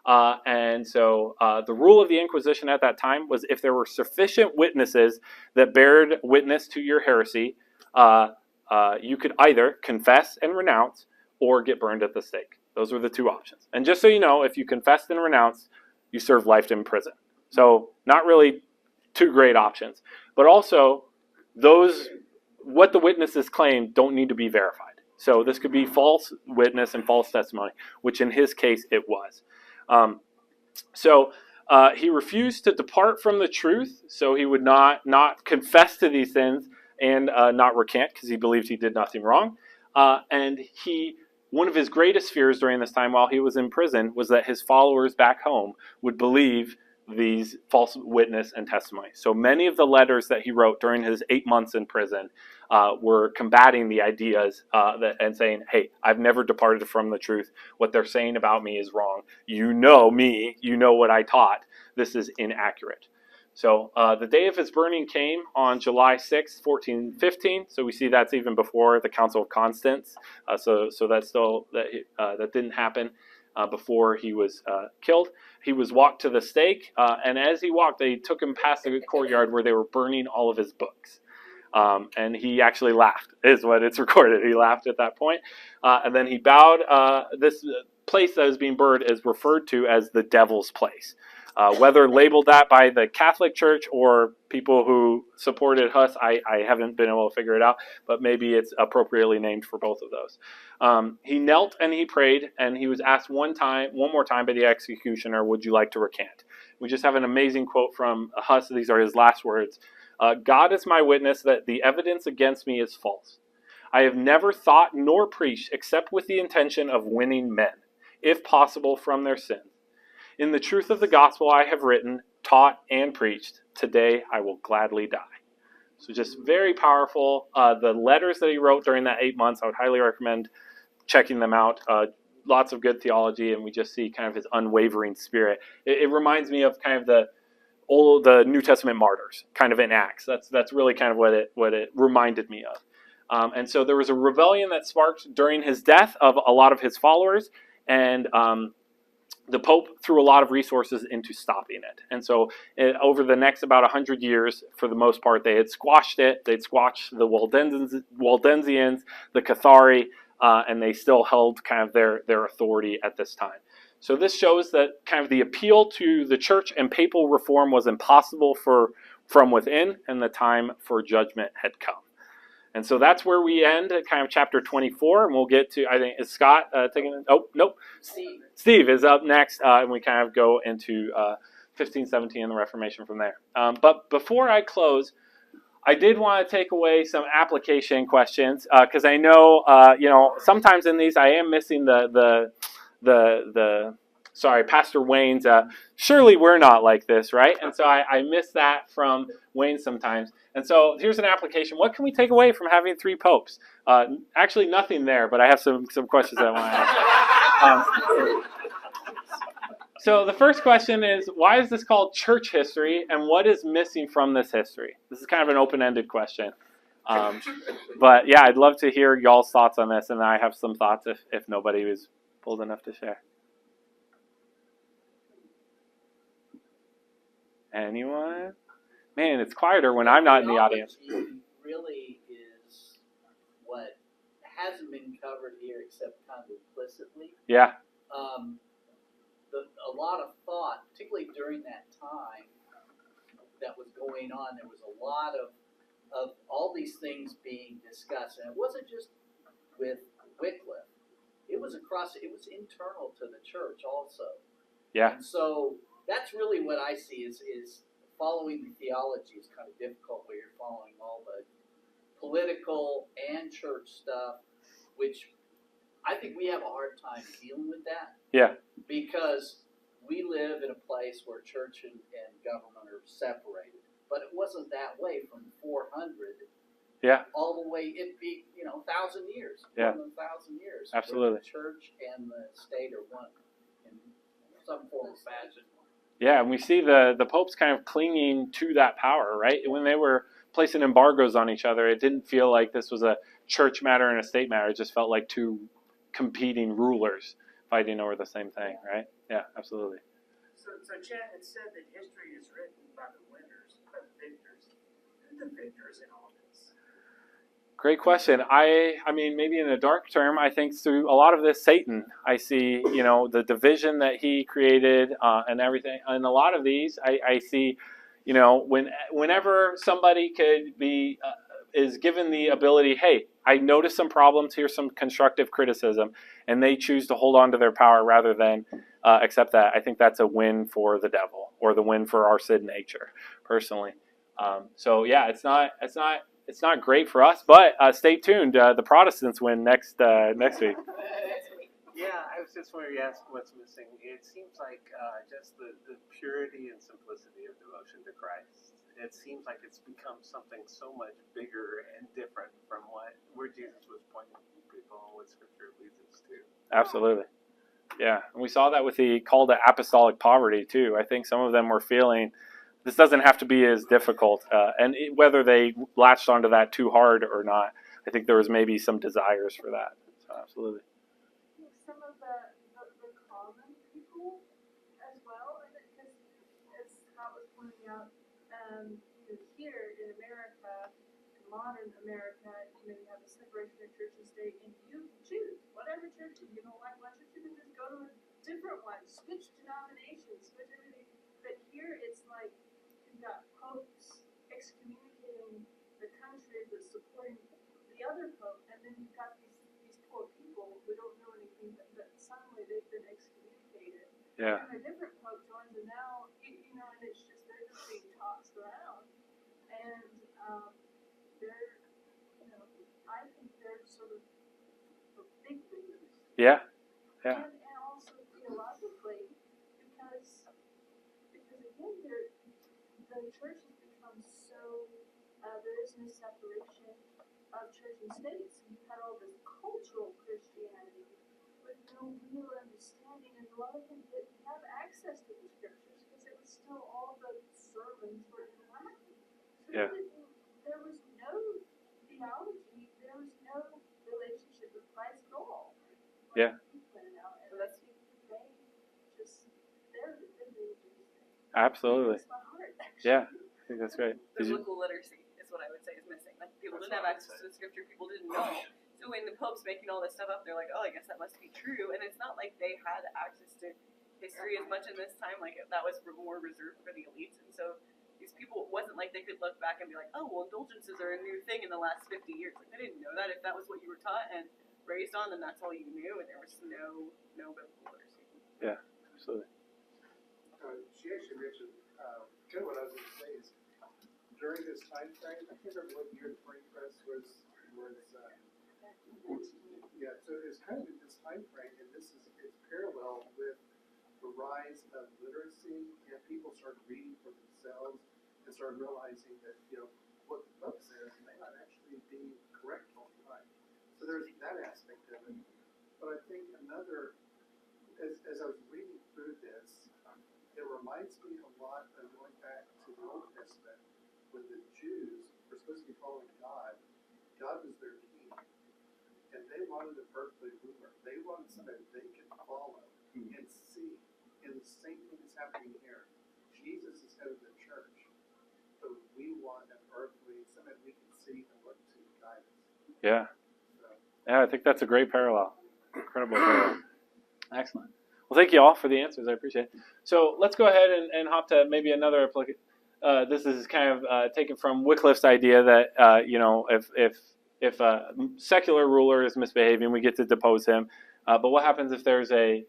And so the rule of the Inquisition at that time was, if there were sufficient witnesses that bared witness to your heresy, you could either confess and renounce or get burned at the stake. Those were the two options. And just so you know, if you confessed and renounced, you served life in prison. So not really two great options. But also, what the witnesses claim don't need to be verified. So this could be false witness and false testimony, which in his case it was. So he refused to depart from the truth, so he would not confess to these sins and not recant, because he believed he did nothing wrong. And one of his greatest fears during this time while he was in prison was that his followers back home would believe these false witness and testimony. So many of the letters that he wrote during his 8 months in prison were combating the ideas and saying, hey, I've never departed from the truth. What they're saying about me is wrong. You know me. You know what I taught. This is inaccurate. So the day of his burning came on July 6, 1415. So we see that's even before the Council of Constance. So that's still, that didn't happen before he was killed. He was walked to the stake, and as he walked, they took him past the courtyard where they were burning all of his books. And he actually laughed, is what it's recorded. He laughed at that point. And then he bowed. This place that is being burned is referred to as the Devil's Place. Whether labeled that by the Catholic Church or people who supported Huss, I haven't been able to figure it out, but maybe it's appropriately named for both of those. He knelt and he prayed, and he was asked one more time by the executioner, would you like to recant? We just have an amazing quote from Huss. These are his last words. God is my witness that the evidence against me is false. I have never thought nor preached except with the intention of winning men, if possible, from their sins. In the truth of the gospel I have written, taught, and preached. Today I will gladly die. So just very powerful. The letters that he wrote during that 8 months, I would highly recommend checking them out. Lots of good theology, and we just see kind of his unwavering spirit. It reminds me of kind of the New Testament martyrs, kind of in Acts. That's really kind of what it reminded me of. And so there was a rebellion that sparked during his death of a lot of his followers, and the Pope threw a lot of resources into stopping it. And so over the next about 100 years, for the most part, they had squashed it. They'd squashed the Waldensians, the Cathari, and they still held kind of their authority at this time. So this shows that kind of the appeal to the church and papal reform was impossible from within, and the time for judgment had come. And so that's where we end at kind of chapter 24, and we'll get to, I think, is Scott taking it? Oh, nope. Steve is up next, and we kind of go into 15, 17, and the Reformation from there. But before I close, I did want to take away some application questions, because I know, sometimes in these I am missing Pastor Wayne's, surely we're not like this, right? And so I miss that from Wayne sometimes. And so here's an application. What can we take away from having 3 popes? Actually, nothing there, but I have some questions I want to ask. So the first question is, why is this called church history, and what is missing from this history? This is kind of an open-ended question. But yeah, I'd love to hear y'all's thoughts on this, and I have some thoughts if nobody was bold enough to share. Anyone? Man, it's quieter when I'm not in the audience. Really is what hasn't been covered here except kind of implicitly. Yeah. A lot of thought, particularly during that time that was going on, there was a lot of all these things being discussed. And it wasn't just with Wycliffe. It was internal to the church also. Yeah. And so that's really what I see is following the theology is kind of difficult where you're following all the political and church stuff, which I think we have a hard time dealing with that. Yeah. Because we live in a place where church and government are separated. But it wasn't that way from 400 all the way, it'd be, 1,000 years. Yeah. More than 1,000 years. Absolutely. Where the church and the state are one in some form of fashion. Yeah, and we see the popes kind of clinging to that power, right? When they were placing embargoes on each other, it didn't feel like this was a church matter and a state matter. It just felt like two competing rulers fighting over the same thing, right? Yeah, absolutely. So Chad had said that history is written by the winners, by the victors. Who are the victors in all this? Great question. I mean, maybe in a dark term, I think through a lot of this, Satan. I see, the division that he created and everything. And a lot of these, I see, whenever somebody could be, is given the ability, hey, I noticed some problems, here's some constructive criticism, and they choose to hold on to their power rather than accept that. I think that's a win for the devil, or the win for our sin nature, personally. So yeah, it's not great for us, but stay tuned. The Protestants win next week. Yeah, I was just wondering, you asked what's missing. It seems like just the purity and simplicity of devotion to Christ. It seems like it's become something so much bigger and different from where Jesus was pointing people and what Scripture leads us to. Absolutely. Yeah, and we saw that with the call to apostolic poverty too. I think some of them were feeling this doesn't have to be as difficult, and whether they latched onto that too hard or not, I think there was maybe some desires for that. So absolutely. Some of the common people as well, because as Scott was pointing out, here in America, in modern America, you have a separation of church and state, and you choose whatever church. If you don't like one church, you can just go to a different one, switch denominations, switch everything. But here it's like you've got popes excommunicating the country but supporting the other pope, and then you've got these poor people who don't know anything, but suddenly they've been excommunicated. Yeah. And a different pope joins, and now and it's just they're just being tossed around, and they're I think they're sort of big leaders. Yeah. Yeah. And also theologically, because again, the church has become so there is no separation of church and state. So you've had all this cultural Christianity with no real understanding, and a lot of them didn't have access to the scriptures because it was still all the sermons were in Latin. So Yeah. there was no theology, there was no relationship with Christ at all. Yeah. And that's they're the Absolutely. my heart, Yeah. I think that's great. Biblical literacy is what I would say is missing. Like, people didn't have access to the scripture, people didn't know. So when the Pope's making all this stuff up, they're like, oh, I guess that must be true. And it's not like they had access to history as much in this time. Like, that was more reserved for the elites. And so these people, it wasn't like they could look back and be like, oh, well, indulgences are a new thing in the last 50 years. Like, they didn't know that. If that was what you were taught and raised on, then that's all you knew. And there was no biblical literacy. Yeah, absolutely. She actually mentioned, kind of what I was going to say is, during this time frame, I can't remember what year the printing press was yeah, so it's kind of in this time frame, and it's parallel with the rise of literacy, and people started reading for themselves and started realizing that, what the book says may not actually be correct all the time. So there's that aspect of it. But I think another, as I was reading through this, it reminds me a lot of going back to the Old Testament when the Jews were supposed to be following God. God was their king, and they wanted an earthly ruler. They wanted somebody they could follow and see. And the same thing is happening here. Jesus is head of the church, but we want an earthly, somebody we can see and look to guide us. Yeah. Yeah, I think that's a great parallel. Incredible parallel. Excellent. Well, thank you all for the answers. I appreciate it. So let's go ahead and hop to maybe another application. This is kind of taken from Wycliffe's idea that if a secular ruler is misbehaving, we get to depose him. But what happens if there's a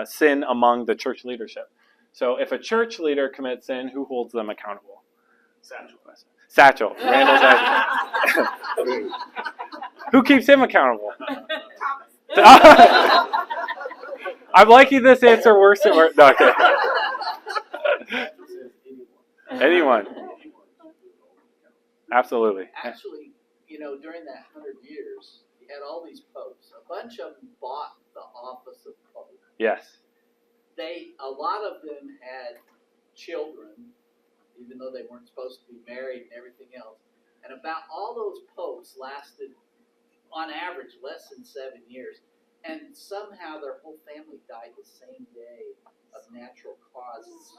sin among the church leadership? So if a church leader commits sin, who holds them accountable? Satchel. Randall Satchel. Who keeps him accountable? I'm liking this answer worse than worse. No, okay. Anyone. Absolutely. Actually, during that 100 years, you had all these popes. A bunch of them bought the office of pope. Yes. A lot of them had children, even though they weren't supposed to be married and everything else. And about all those popes lasted, on average, less than 7 years. And somehow their whole family died the same day of natural causes.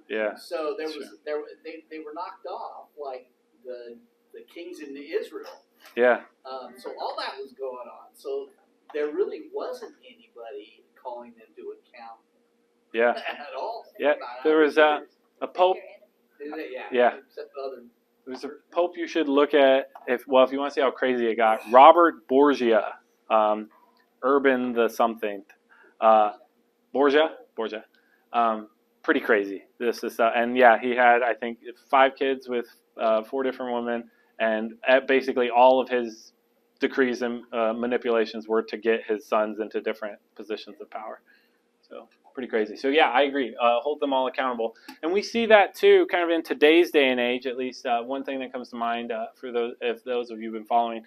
Yeah. So they were knocked off like the kings in Israel. Yeah. So all that was going on. So there really wasn't anybody calling them to account. Yeah. At all. Yeah. There was a pope. Yeah. Except other. There's a pope you should look at if you want to see how crazy it got. Robert Borgia, Urban the something, Borgia, pretty crazy. This is and yeah, he had I think 5 kids with 4 different women, and basically all of his decrees and manipulations were to get his sons into different positions of power. So pretty crazy. So yeah, I agree. Hold them all accountable, and we see that too, kind of in today's day and age. At least one thing that comes to mind for those of you who've been following,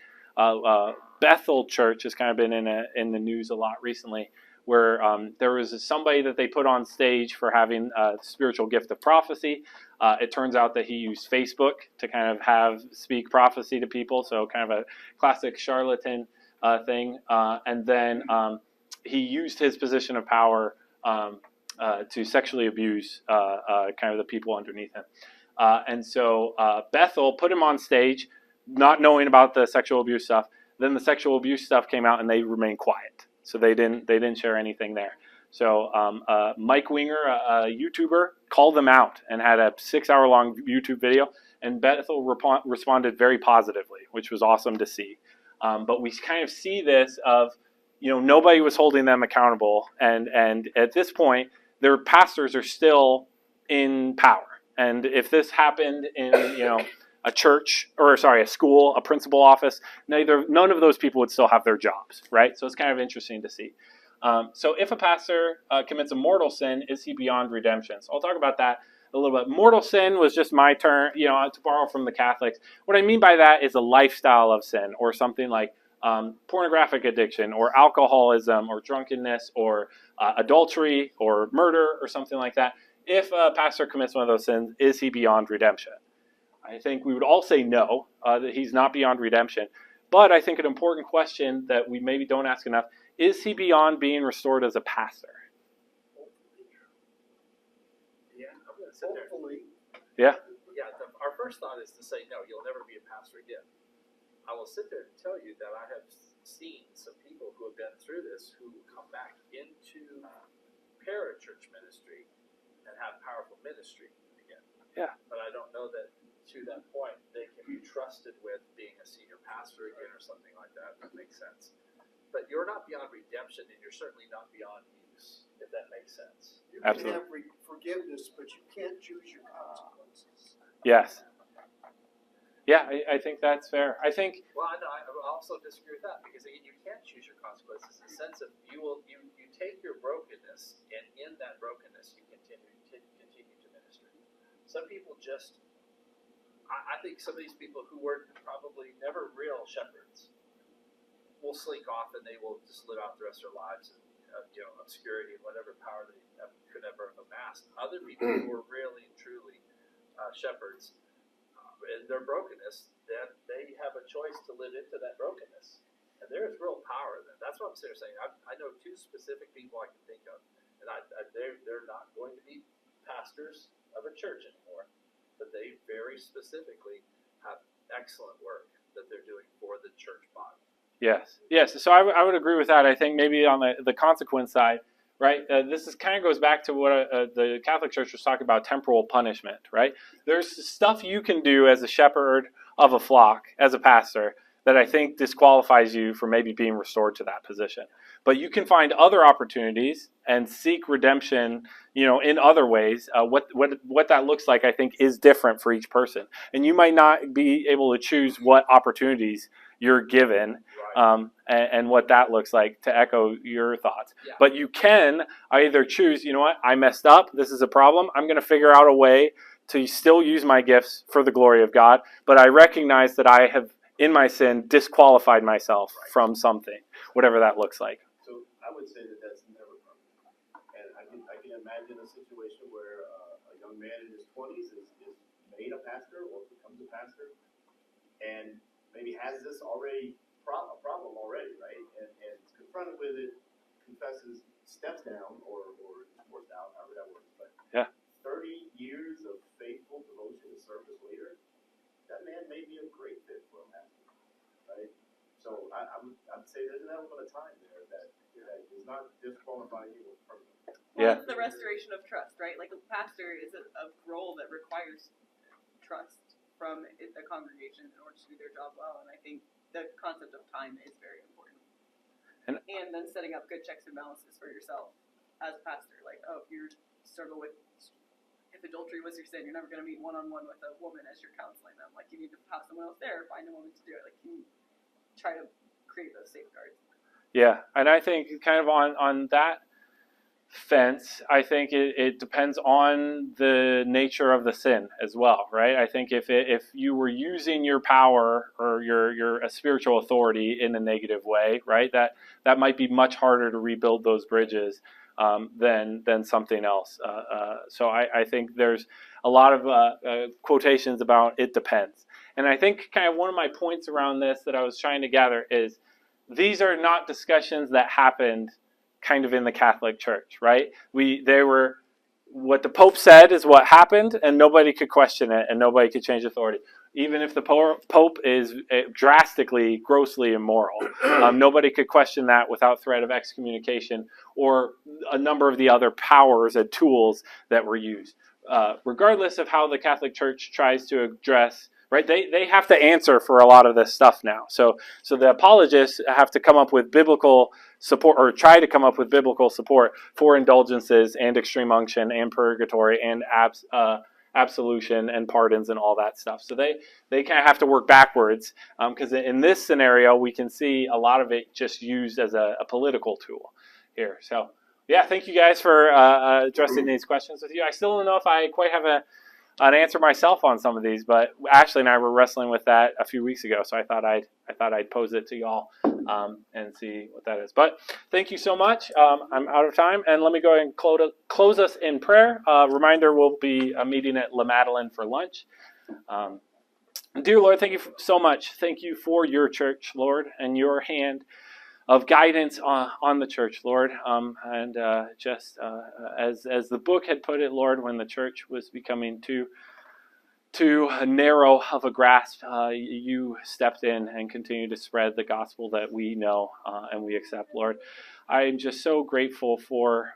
Bethel Church has kind of been in the news a lot recently, where there was somebody that they put on stage for having a spiritual gift of prophecy. It turns out that he used Facebook to kind of speak prophecy to people, so kind of a classic charlatan thing. And then he used his position of power to sexually abuse kind of the people underneath him. And so Bethel put him on stage, not knowing about the sexual abuse stuff. Then the sexual abuse stuff came out, and they remained quiet. So they didn't share anything there. So Mike Winger, a YouTuber, called them out and had a 6-hour-long YouTube video, and Bethel responded very positively, which was awesome to see. But we kind of see this of, nobody was holding them accountable, and at this point, their pastors are still in power. And if this happened in, a school, a principal office, none of those people would still have their jobs, right? So it's kind of interesting to see. So if a pastor commits a mortal sin, is he beyond redemption? So I'll talk about that a little bit. Mortal sin was just my term, to borrow from the Catholics. What I mean by that is a lifestyle of sin, or something like pornographic addiction, or alcoholism, or drunkenness, or adultery, or murder, or something like that. If a pastor commits one of those sins, is he beyond redemption? I think we would all say no, that he's not beyond redemption. But I think an important question that we maybe don't ask enough, is he beyond being restored as a pastor? Yeah, I'm going to sit there. Yeah. Yeah, our first thought is to say, no, you'll never be a pastor again. I will sit there and tell you that I have seen some people who have been through this who come back into parachurch ministry and have powerful ministry again. Yeah. But I don't know that to that point they can be trusted with being a senior pastor again or something like that. That makes sense. But you're not beyond redemption, and you're certainly not beyond use, if that makes sense. You Absolutely. can have forgiveness, but you can't choose your consequences. Yes. Yeah, I think that's fair. I think. Well, I also disagree with that, because again, you can't choose your consequences. In the sense of you take your brokenness, and in that brokenness, you continue to minister. Some people just. I think some of these people who were probably never real shepherds will slink off, and they will just live out the rest of their lives in obscurity and whatever power they could ever have amassed. Other people who were really and truly shepherds, in their brokenness, then they have a choice to live into that brokenness, and there is real power in that. That's what I'm saying. I know 2 specific people I can think of, and they're not going to be pastors of a church anymore. But they very specifically have excellent work that they're doing for the church body. Yes. So I would agree with that. I think maybe on the consequence side, right? This kind of goes back to what the Catholic Church was talking about, temporal punishment, right? There's stuff you can do as a shepherd of a flock, as a pastor, that I think disqualifies you from maybe being restored to that position. But you can find other opportunities and seek redemption, in other ways. What that looks like, I think, is different for each person. And you might not be able to choose what opportunities you're given, and what that looks like, to echo your thoughts. Yeah. But you can either choose, you know what, I messed up, this is a problem, I'm going to figure out a way to still use my gifts for the glory of God, but I recognize that I have, in my sin, disqualified myself from something, whatever that looks like. So I would say that that's never permanent. And I can imagine a situation where a young man in his 20s is made a pastor or becomes a pastor and maybe has this already a problem already, right? And is confronted with it, confesses, steps down, or forced out, however that works. But 30 years of faithful devotion to service later, that man may be a great fit for a pastor, right? So I would say there's an element of time there that is not disqualifying you permanently. Well, it's the restoration of trust, right? Like a pastor is a role that requires trust from the congregation in order to do their job well, and I think the concept of time is very important. And then setting up good checks and balances for yourself as a pastor. Like, if you struggle with, if adultery was your sin, you're never going to meet one-on-one with a woman as you're counseling them. Like, you need to have someone else there, find a woman to do it. Like, you try to create those safeguards. Yeah, and I think kind of on that fence, I think it depends on the nature of the sin as well, right? I think if you were using your power or your spiritual authority in a negative way, right, that might be much harder to rebuild those bridges than something else. So I think there's a lot of quotations about it depends. And I think kind of one of my points around this that I was trying to gather is these are not discussions that happened kind of in the Catholic Church, right? They were, what the Pope said is what happened, and nobody could question it, and nobody could change authority. Even if the Pope is drastically, grossly immoral, nobody could question that without threat of excommunication or a number of the other powers and tools that were used. Regardless of how the Catholic Church tries to address, right? They have to answer for a lot of this stuff now. So the apologists have to come up with biblical support, or try to come up with biblical support for indulgences and extreme unction and purgatory and absolution and pardons and all that stuff. So they kind of have to work backwards, because in this scenario we can see a lot of it just used as a political tool here. So yeah, thank you guys for addressing these questions with you. I still don't know if I quite have an answer myself on some of these, but Ashley and I were wrestling with that a few weeks ago, so I thought I'd pose it to y'all and see what that is. But thank you so much. I'm out of time, and let me go ahead and close us in prayer. Reminder: we'll be meeting at La Madeleine for lunch. Dear Lord, thank you so much. Thank you for your church, Lord, and your hand of guidance on the church, Lord, and just as the book had put it, Lord, when the church was becoming too narrow of a grasp, you stepped in and continued to spread the gospel that we know and we accept, Lord. I am just so grateful for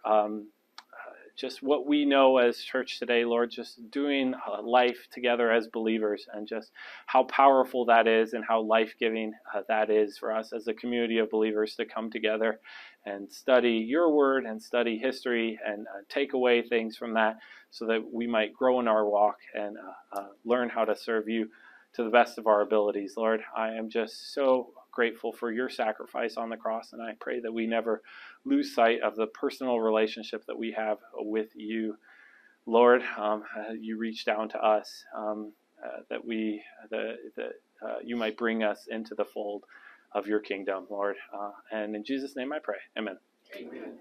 just what we know as church today, Lord, just doing life together as believers, and just how powerful that is and how life-giving that is for us as a community of believers to come together and study your word and study history and take away things from that so that we might grow in our walk and learn how to serve you to the best of our abilities. Lord, I am just so grateful for your sacrifice on the cross, and I pray that we never lose sight of the personal relationship that we have with you. Lord, you reach down to us, that you might bring us into the fold of your kingdom, Lord. And in Jesus' name I pray. Amen. Amen.